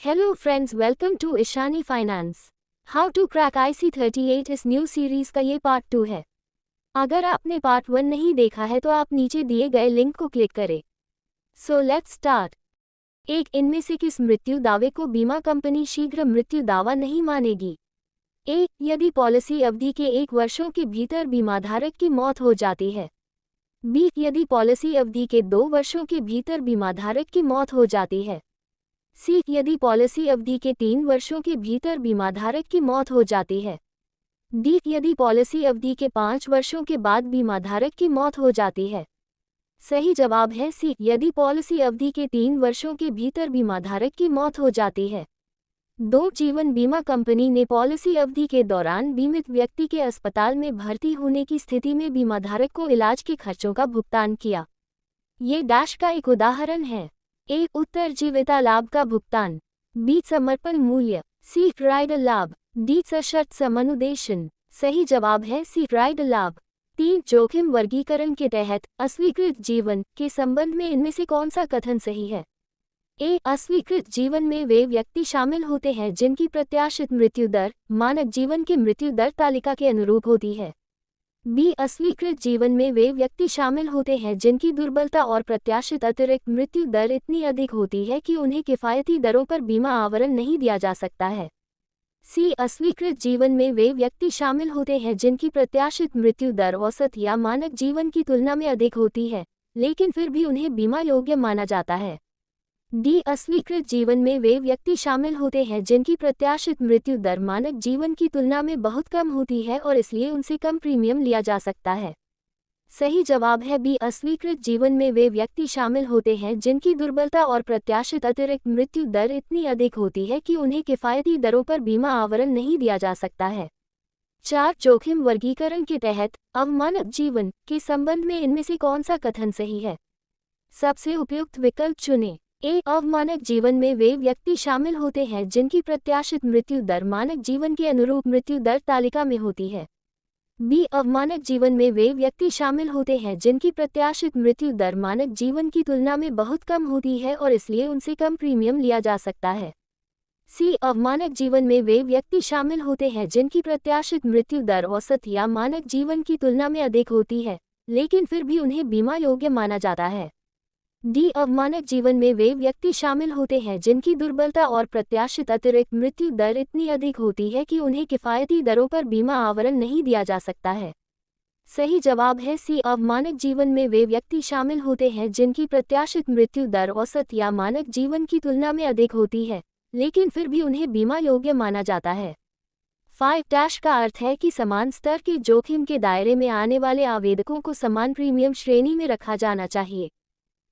Hello friends, welcome to Ishani Finance. How to crack IC38 इस new series का ये part 2 है। अगर आपने पार्ट 1 नहीं देखा है तो आप नीचे दिए गए लिंक को क्लिक करें। So let's start. एक, इनमें से किस मृत्यु दावे को बीमा कंपनी शीघ्र मृत्यु दावा नहीं मानेगी? एक, यदि पॉलिसी अवधि के 1 वर्षों के भीतर बीमाधारक की मौत हो जाती है। बी, यदि पॉलिसी अवधि के 2 वर्षों के भीतर बीमाधारक की मौत हो जाती है। सी, यदि पॉलिसी अवधि के 3 वर्षों के भीतर बीमाधारक की मौत हो जाती है। डी, यदि पॉलिसी अवधि के 5 वर्षों के बाद बीमाधारक की मौत हो जाती है। सही जवाब है सी, यदि पॉलिसी अवधि के 3 वर्षों के भीतर बीमाधारक की मौत हो जाती है। 2, जीवन बीमा कंपनी ने पॉलिसी अवधि के दौरान बीमित व्यक्ति के अस्पताल में भर्ती होने की स्थिति में बीमाधारक को इलाज के खर्चों का भुगतान किया। ये डैश का एक उदाहरण है। ए, उत्तरजीविता लाभ का भुगतान। बी, समर्पण मूल्य। सी, राइडर लाभ। डी, सशर्त समनुदेशन। सही जवाब है सी, राइडर लाभ। 3, जोखिम वर्गीकरण के तहत अस्वीकृत जीवन के संबंध में इनमें से कौन सा कथन सही है? ए, अस्वीकृत जीवन में वे व्यक्ति शामिल होते हैं जिनकी प्रत्याशित मृत्यु दर मानक जीवन की मृत्यु दर तालिका के अनुरूप होती है। बी, अस्वीकृत जीवन में वे व्यक्ति शामिल होते हैं जिनकी दुर्बलता और प्रत्याशित अतिरिक्त मृत्यु दर इतनी अधिक होती है कि उन्हें किफ़ायती दरों पर बीमा आवरण नहीं दिया जा सकता है। सी, अस्वीकृत जीवन में वे व्यक्ति शामिल होते हैं जिनकी प्रत्याशित मृत्यु दर औसत या मानक जीवन की तुलना में अधिक होती है, लेकिन फिर भी उन्हें बीमा योग्य माना जाता है। डी, अस्वीकृत जीवन में वे व्यक्ति शामिल होते हैं जिनकी प्रत्याशित मृत्यु दर मानक जीवन की तुलना में बहुत कम होती है और इसलिए उनसे कम प्रीमियम लिया जा सकता है। सही जवाब है बी, अस्वीकृत जीवन में वे व्यक्ति शामिल होते हैं जिनकी दुर्बलता और प्रत्याशित अतिरिक्त मृत्यु दर इतनी अधिक होती है कि उन्हें किफ़ायती दरों पर बीमा आवरण नहीं दिया जा सकता है। 4, जोखिम वर्गीकरण के तहत अवमानक जीवन के संबंध में इनमें से कौन सा कथन सही है? सबसे उपयुक्त विकल्प चुनें। ए, अवमानक जीवन में वे व्यक्ति शामिल होते हैं जिनकी प्रत्याशित मृत्यु दर मानक जीवन के अनुरूप मृत्यु दर तालिका में होती है। बी, अवमानक जीवन में वे व्यक्ति शामिल होते हैं जिनकी प्रत्याशित मृत्यु दर मानक जीवन की तुलना में बहुत कम होती है और इसलिए उनसे कम प्रीमियम लिया जा सकता है। सी, अवमानक जीवन में वे व्यक्ति शामिल होते हैं जिनकी प्रत्याशित मृत्यु दर औसत या मानक जीवन की तुलना में अधिक होती है, लेकिन फिर भी उन्हें बीमा योग्य माना जाता है। डी, अवमानक जीवन में वे व्यक्ति शामिल होते हैं जिनकी दुर्बलता और प्रत्याशित अतिरिक्त मृत्यु दर इतनी अधिक होती है कि उन्हें किफ़ायती दरों पर बीमा आवरण नहीं दिया जा सकता है। सही जवाब है सी, अवमानक जीवन में वे व्यक्ति शामिल होते हैं जिनकी प्रत्याशित मृत्यु दर औसत या मानक जीवन की तुलना में अधिक होती है, लेकिन फिर भी उन्हें बीमा योग्य माना जाता है। 5 डैश का अर्थ है कि समान स्तर के जोखिम के दायरे में आने वाले आवेदकों को समान प्रीमियम श्रेणी में रखा जाना चाहिए।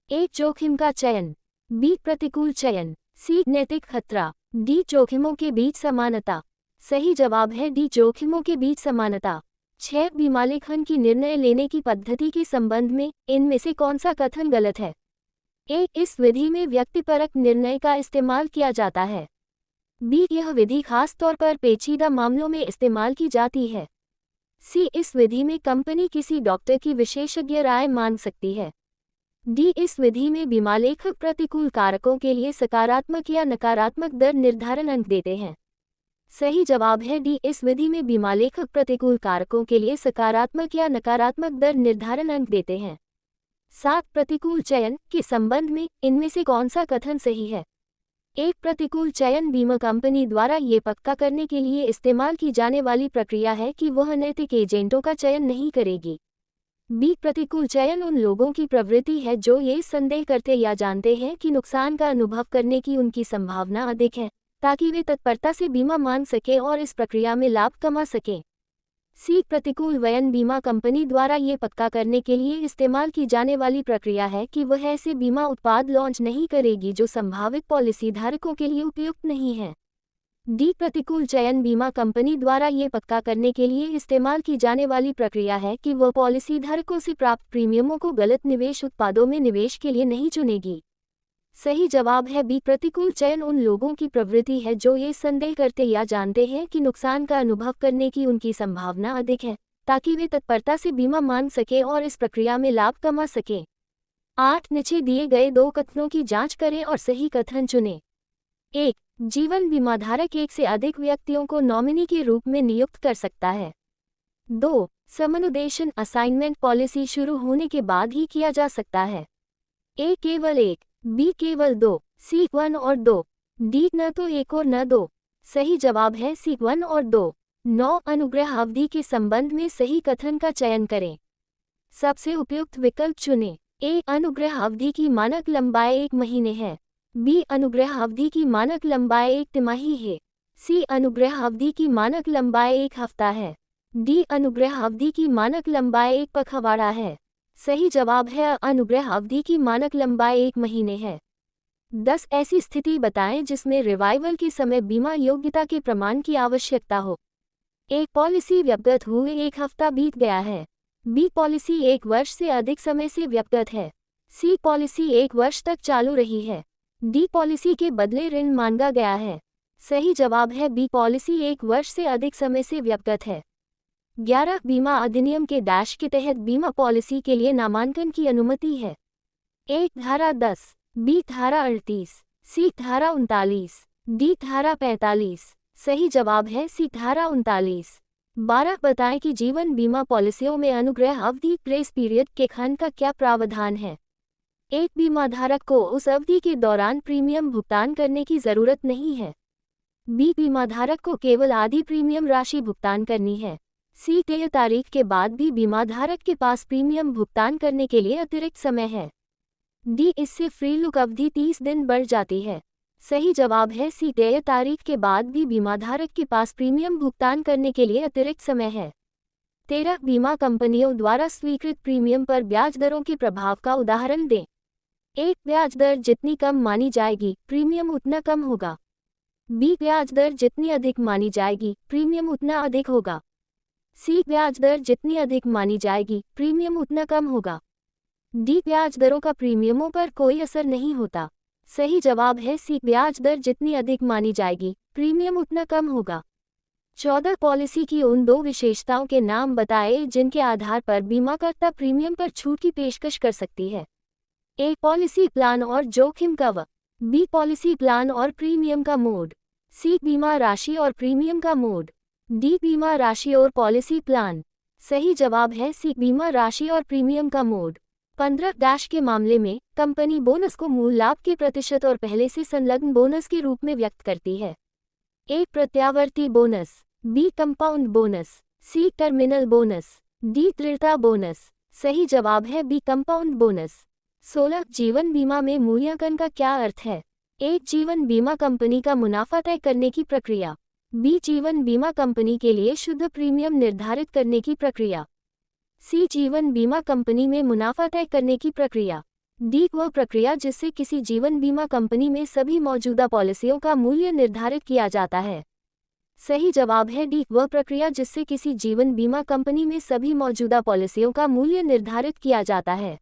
ए, जोखिम का चयन। बी, प्रतिकूल चयन। सी, नैतिक खतरा। डी, जोखिमों के बीच समानता। सही जवाब है डी, जोखिमों के बीच समानता। 6, बीमालेखन की निर्णय लेने की पद्धति के संबंध में इनमें से कौन सा कथन गलत है? ए, इस विधि में व्यक्तिपरक निर्णय का इस्तेमाल किया जाता है। बी, यह विधि खास तौर पर पेचीदा मामलों में इस्तेमाल की जाती है। सी, इस विधि में कंपनी किसी डॉक्टर की विशेषज्ञ राय मांग सकती है। डी, इस विधि में बीमालेखक प्रतिकूल कारकों के लिए सकारात्मक या नकारात्मक दर निर्धारण अंक देते हैं। सही जवाब है डी, इस विधि में बीमालेखक प्रतिकूल कारकों के लिए सकारात्मक या नकारात्मक दर निर्धारण अंक देते हैं। 7, प्रतिकूल चयन के संबंध में इनमें से कौन सा कथन सही है? एक, प्रतिकूल चयन बीमा कंपनी द्वारा ये पक्का करने के लिए इस्तेमाल की जाने वाली प्रक्रिया है कि वह नैतिक एजेंटों का चयन नहीं करेगी। बी, प्रतिकूल चयन उन लोगों की प्रवृत्ति है जो ये संदेह करते या जानते हैं कि नुकसान का अनुभव करने की उनकी संभावना अधिक है, ताकि वे तत्परता से बीमा मांग सकें और इस प्रक्रिया में लाभ कमा सकें। सी, प्रतिकूल वयन बीमा कंपनी द्वारा ये पक्का करने के लिए इस्तेमाल की जाने वाली प्रक्रिया है कि वह ऐसे बीमा उत्पाद लॉन्च नहीं करेगी जो संभावित पॉलिसी धारकों के लिए उपयुक्त नहीं है। डी, प्रतिकूल चयन बीमा कंपनी द्वारा ये पक्का करने के लिए इस्तेमाल की जाने वाली प्रक्रिया है कि वह पॉलिसी धारकों से प्राप्त प्रीमियमों को गलत निवेश उत्पादों में निवेश के लिए नहीं चुनेगी। सही जवाब है बी, प्रतिकूल चयन उन लोगों की प्रवृत्ति है जो ये संदेह करते या जानते हैं कि नुकसान का अनुभव करने की उनकी संभावना अधिक है, ताकि वे तत्परता से बीमा मांग सकें और इस प्रक्रिया में लाभ कमा सकें। 8, नीचे दिए गए 2 कथनों की जांच करें और सही कथन चुनें। 1, जीवन बीमाधारक एक से अधिक व्यक्तियों को नॉमिनी के रूप में नियुक्त कर सकता है। 2. समनुदेशन असाइनमेंट पॉलिसी शुरू होने के बाद ही किया जा सकता है। ए केवल 1, बी केवल 2, सी 1 और 2, डी न तो 1 और न 2। सही जवाब है सी 1 और 2। 9. अनुग्रह अवधि के संबंध में सही कथन का चयन करें। सबसे उपयुक्त विकल्प चुनें। ए. अनुग्रह अवधि की मानक लंबाई 1 महीने है। बी. अनुग्रह अवधि की मानक लंबाई 1 तिमाही है। सी. अनुग्रह अवधि की मानक लंबाई 1 हफ्ता है। डी. अनुग्रह अवधि की मानक लंबाई 1 पखवाड़ा है। सही जवाब है अनुग्रह अवधि की मानक लंबाई 1 महीने है। 10. ऐसी स्थिति बताएं जिसमें रिवाइवल के समय बीमा योग्यता के प्रमाण की आवश्यकता हो। एक पॉलिसी व्यक्तिगत हुए 1 हफ्ता बीत गया है। बी. पॉलिसी 1 वर्ष से अधिक समय से व्यक्तिगत है। सी. पॉलिसी 1 वर्ष तक चालू रही है। डी. पॉलिसी के बदले ऋण मांगा गया है। सही जवाब है बी. पॉलिसी 1 वर्ष से अधिक समय से व्यक्तिगत है। 11. बीमा अधिनियम के डैश के तहत बीमा पॉलिसी के लिए नामांकन की अनुमति है। ए. धारा 10, बी. धारा 38, सी. धारा 39, डी. धारा 45। सही जवाब है सी. धारा 39। 12. बताएं कि जीवन बीमा पॉलिसियों में अनुग्रह अवधि ग्रेस पीरियड के खंड का क्या प्रावधान है। एक बीमाधारक को उस अवधि के दौरान प्रीमियम भुगतान करने की जरूरत नहीं है। बी. बीमाधारक को केवल आधी प्रीमियम राशि भुगतान करनी है। सी. तय तारीख के बाद भी बीमाधारक के पास प्रीमियम भुगतान करने के लिए अतिरिक्त समय है। डी. इससे फ्री लुक अवधि 30 दिन बढ़ जाती है। सही जवाब है सी. तय तारीख के बाद भी बीमाधारक के पास प्रीमियम भुगतान करने के लिए अतिरिक्त समय है। 13. बीमा कंपनियों द्वारा स्वीकृत प्रीमियम पर ब्याज दरों के प्रभाव का उदाहरण दें। एक. ब्याज दर जितनी कम मानी जाएगी प्रीमियम उतना कम होगा। बी. ब्याज दर जितनी अधिक मानी जाएगी प्रीमियम उतना अधिक होगा। सी. ब्याज दर जितनी अधिक मानी जाएगी प्रीमियम उतना कम होगा। डी. ब्याज दरों का प्रीमियमों पर कोई असर नहीं होता। सही जवाब है सी. ब्याज दर जितनी अधिक मानी जाएगी प्रीमियम उतना कम होगा। 14. पॉलिसी की उन 2 विशेषताओं के नाम बताएं जिनके आधार पर बीमाकर्ता प्रीमियम पर छूट की पेशकश कर सकती है। ए. पॉलिसी प्लान और जोखिम कवर। बी. पॉलिसी प्लान और प्रीमियम का मोड। सी. बीमा राशि और प्रीमियम का मोड। डी. बीमा राशि और पॉलिसी प्लान। सही जवाब है सी. बीमा राशि और प्रीमियम का मोड। 15. डैश के मामले में कंपनी बोनस को मूल लाभ के प्रतिशत और पहले से संलग्न बोनस के रूप में व्यक्त करती है। ए. प्रत्यावर्ती bonus, B. Compound bonus, C. Terminal bonus, D. दृढ़ता बोनस। सही जवाब है बी. Compound bonus. 16. जीवन बीमा में मूल्यांकन का क्या अर्थ है। ए. जीवन बीमा कंपनी का मुनाफा तय करने की प्रक्रिया। बी. जीवन बीमा कंपनी के लिए शुद्ध प्रीमियम निर्धारित करने की प्रक्रिया। सी. जीवन बीमा कंपनी में मुनाफा तय करने की प्रक्रिया। डी. वह प्रक्रिया जिससे किसी जीवन बीमा कंपनी में सभी मौजूदा पॉलिसियों का मूल्य निर्धारित किया जाता है। सही जवाब है डी. वह प्रक्रिया जिससे किसी जीवन बीमा कंपनी में सभी मौजूदा पॉलिसियों का मूल्य निर्धारित किया जाता है।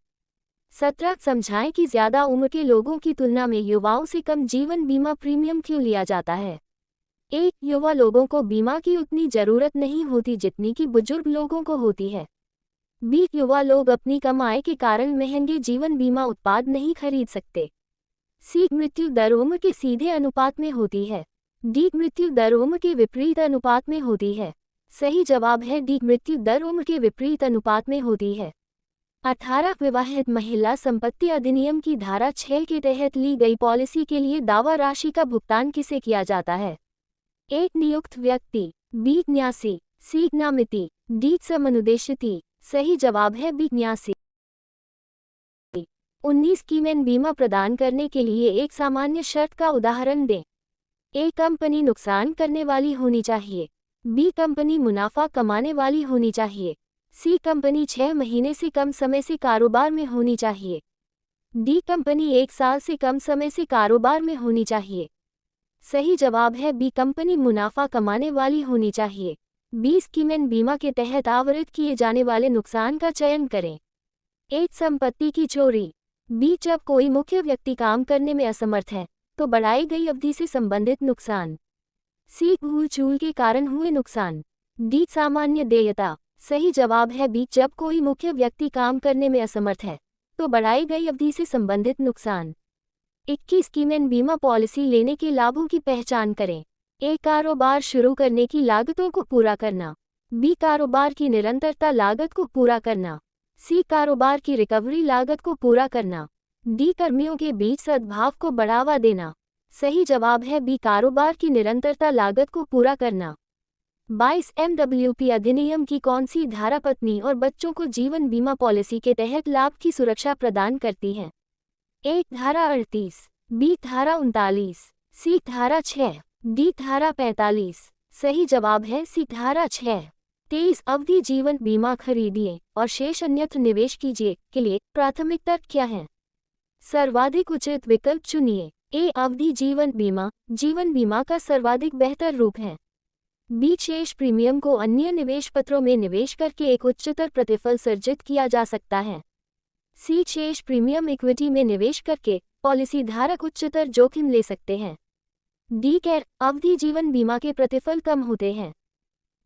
17. समझाएं कि ज्यादा उम्र के लोगों की तुलना में युवाओं से कम जीवन बीमा प्रीमियम क्यों लिया जाता है। एक. युवा लोगों को बीमा की उतनी जरूरत नहीं होती जितनी कि बुजुर्ग लोगों को होती है। बी. युवा लोग अपनी कम आय के कारण महंगे जीवन बीमा उत्पाद नहीं खरीद सकते। सी. मृत्यु दर उम्र के सीधे अनुपात में होती है। डी. मृत्यु दर उम्र के विपरीत अनुपात में होती है। सही जवाब है डी. मृत्यु दर उम्र के विपरीत अनुपात में होती है। 18. विवाहित महिला संपत्ति अधिनियम की धारा 6 के तहत ली गई पॉलिसी के लिए दावा राशि का भुगतान किसे किया जाता है। एक. नियुक्त व्यक्ति, बी. न्यासी, सी. नामिती, डी. समनुदेशित। सही जवाब है बी. न्यासी। 19. कीमैन बीमा प्रदान करने के लिए एक सामान्य शर्त का उदाहरण दें। ए. कंपनी नुकसान करने वाली होनी चाहिए। बी. कंपनी मुनाफा कमाने वाली होनी चाहिए। सी. कंपनी 6 महीने से कम समय से कारोबार में होनी चाहिए। डी. कंपनी 1 साल से कम समय से कारोबार में होनी चाहिए। सही जवाब है बी. कंपनी मुनाफा कमाने वाली होनी चाहिए। 20. कीमैन बीमा के तहत आवरित किए जाने वाले नुकसान का चयन करें। एक. संपत्ति की चोरी। बी. जब कोई मुख्य व्यक्ति काम करने में असमर्थ है तो बढ़ाई गई अवधि से संबंधित नुकसान। सी. भूल चूक के कारण हुए नुकसान। डी. सामान्य देयता। सही जवाब है बी. जब कोई मुख्य व्यक्ति काम करने में असमर्थ है तो बढ़ाई गई अवधि से संबंधित नुकसान। 21 कीमन बीमा पॉलिसी लेने के लाभों की पहचान करें। ए, कारोबार शुरू करने की लागतों को पूरा करना। बी, कारोबार की निरंतरता लागत को पूरा करना। सी, कारोबार की रिकवरी लागत को पूरा करना। डी, कर्मियों के बीच सद्भाव को बढ़ावा देना। सही जवाब है बी, कारोबार की निरंतरता लागत को पूरा करना। 22 MWP अधिनियम की कौन सी धारा पत्नी और बच्चों को जीवन बीमा पॉलिसी के तहत लाभ की सुरक्षा प्रदान करती है? ए, धारा 38, बी, धारा 39, सी, धारा 6, डी, धारा 45। सही जवाब है सी, धारा 6। 23 अवधि जीवन बीमा खरीदिए और शेष अन्यत्र निवेश कीजिए के लिए प्राथमिकता क्या है? सर्वाधिक उचित विकल्प चुनिए। ए, अवधि जीवन बीमा का सर्वाधिक बेहतर रूप है। बी, शेष प्रीमियम को अन्य निवेश पत्रों में निवेश करके एक उच्चतर प्रतिफल सर्जित किया जा सकता है। सी, शेष प्रीमियम इक्विटी में निवेश करके पॉलिसी धारक उच्चतर जोखिम ले सकते हैं। डी, कैर अवधि जीवन बीमा के प्रतिफल कम होते हैं।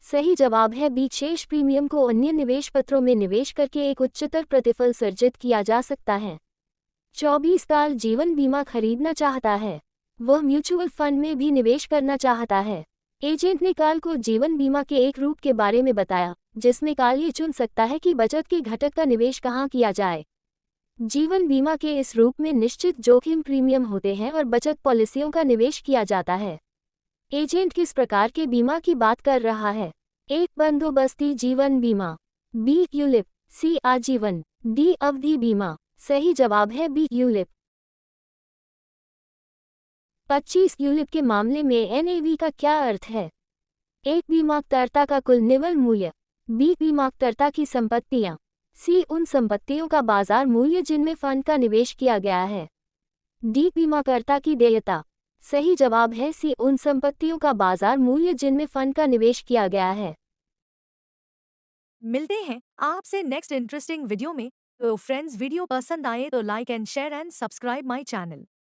सही जवाब है बी, शेष प्रीमियम को अन्य निवेश पत्रों में निवेश करके एक उच्चतर प्रतिफल सर्जित किया जा सकता है। 24 साल जीवन बीमा खरीदना चाहता है। वह म्यूचुअल फंड में भी निवेश करना चाहता है। एजेंट ने काल को जीवन बीमा के एक रूप के बारे में बताया जिसमें काल ये चुन सकता है कि बचत के घटक का निवेश कहाँ किया जाए। जीवन बीमा के इस रूप में निश्चित जोखिम प्रीमियम होते हैं और बचत पॉलिसियों का निवेश किया जाता है। एजेंट किस प्रकार के बीमा की बात कर रहा है? ए, बंदोबस्ती जीवन बीमा। B, ULIP. सी, आजीवन। डी, अवधि बीमा। सही जवाब है बी, यूलिप। 25 यूलिप के मामले में एनएवी का क्या अर्थ है? ए, बीमाकर्ता का कुल निवल मूल्य। बी, बीमाकर्ता की संपत्तियां। सी, उन संपत्तियों का बाजार मूल्य जिनमें फंड का निवेश किया गया है। डी, बीमाकर्ता की देयता। सही जवाब है सी, उन संपत्तियों का बाजार मूल्य जिनमें फंड का निवेश किया गया है। मिलते हैं आपसे नेक्स्ट इंटरेस्टिंग वीडियो में। तो फ्रेंड्स, वीडियो पसंद आए तो like and share and subscribe my channel.